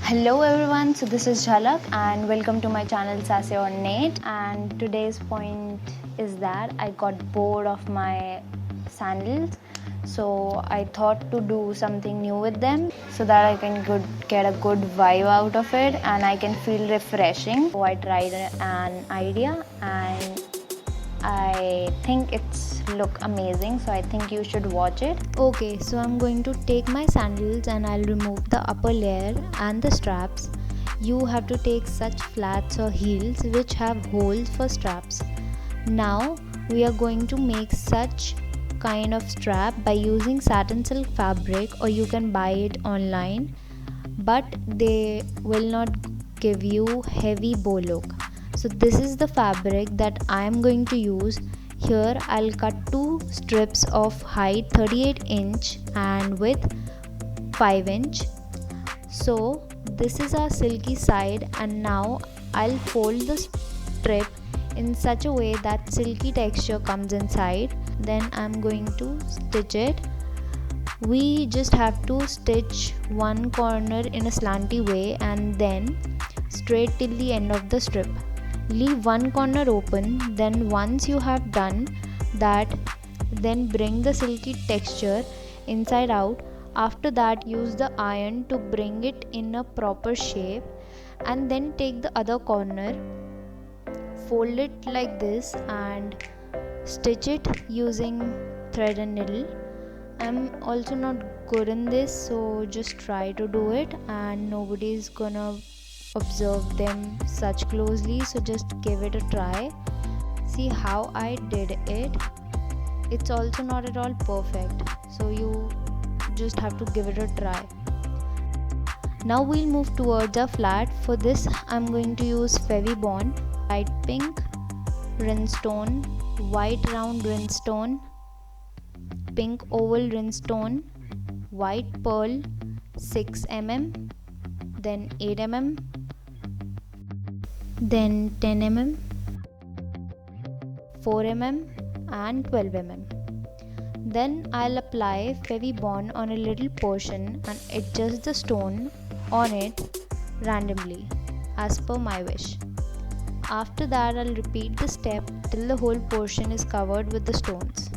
Hello everyone, so this is Jhalak and welcome to my channel Satin. And today's point is that I got bored of my sandals, so I thought to do something new with them so that I can get a good vibe out of it and I can feel refreshing. So I tried an idea and I think it's look amazing, so I think you should watch it. Okay, so I'm going to take my sandals and I'll remove the upper layer and the straps. You have to take such flats or heels which have holes for straps. Now we are going to make such kind of strap by using satin silk fabric, or you can buy it online, but they will not give you heavy bow look. So this is the fabric that I am going to use. Here I'll cut two strips of height 38 inch and width 5 inch. So this is our silky side, and now I'll fold the strip in such a way that silky texture comes inside. Then I'm going to stitch it. We just have to stitch one corner in a slanty way and then straight till the end of the strip. Leave one corner open. Then once you have done that, then bring the silky texture inside out. After that, use the iron to bring it in a proper shape, and then take the other corner, fold it like this and stitch it using thread and needle. I'm also not good in this, so just try to do it, and nobody is gonna observe them such closely, so just give it a try. See how I did it. It's also not at all perfect, so you just have to give it a try. Now we'll move towards a flat. For this I'm going to use Fevibond, light pink rhinestone, white round rhinestone, pink oval rhinestone, white pearl 6 mm, then 8 mm, then 10 mm, 4 mm and 12 mm. Then I'll apply Fevibond on a little portion and adjust the stone on it randomly as per my wish. After that, I'll repeat the step till the whole portion is covered with the stones.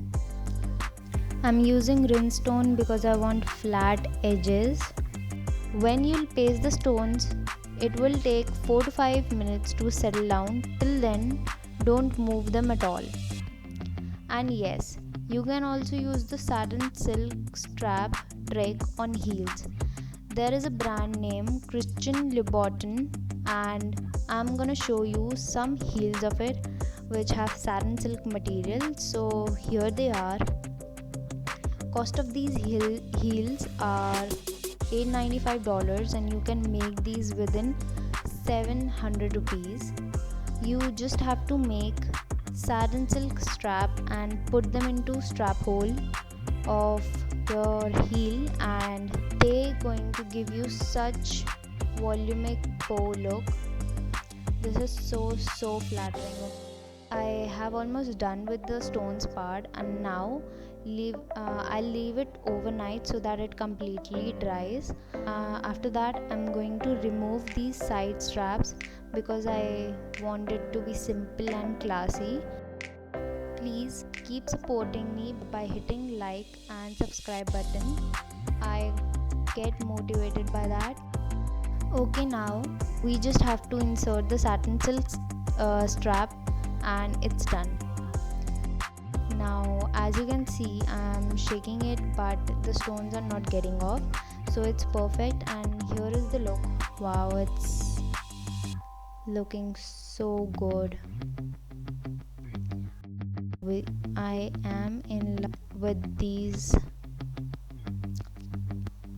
I'm using rhinestone because I want flat edges. When you'll paste the stones, it will take 4 to 5 minutes to settle down. Till then, don't move them at all. And yes, you can also use the satin silk strap trick on heels. There is a brand name Christian Louboutin, and I'm gonna show you some heels of it which have satin silk material. So here they are. Cost of these heels are $895, and you can make these within 700 rupees. You just have to make satin silk strap and put them into strap hole of your heel, and they going to give you such volumic bow look. This is so flattering. I have almost done with the stones part, and now I'll leave it overnight so that it completely dries. After that, I'm going to remove these side straps because I want it to be simple and classy. Please keep supporting me by hitting like and subscribe button. I get motivated by that. Okay, now we just have to insert the satin silk strap and it's done. Now as you can see, I'm shaking it but the stones are not getting off, so it's perfect. And here is the look. Wow, it's looking so good. I am in love with these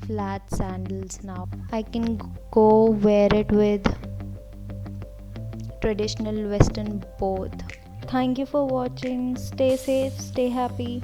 flat sandals now. I can go wear it with traditional western both. Thank you for watching. Stay safe, stay happy.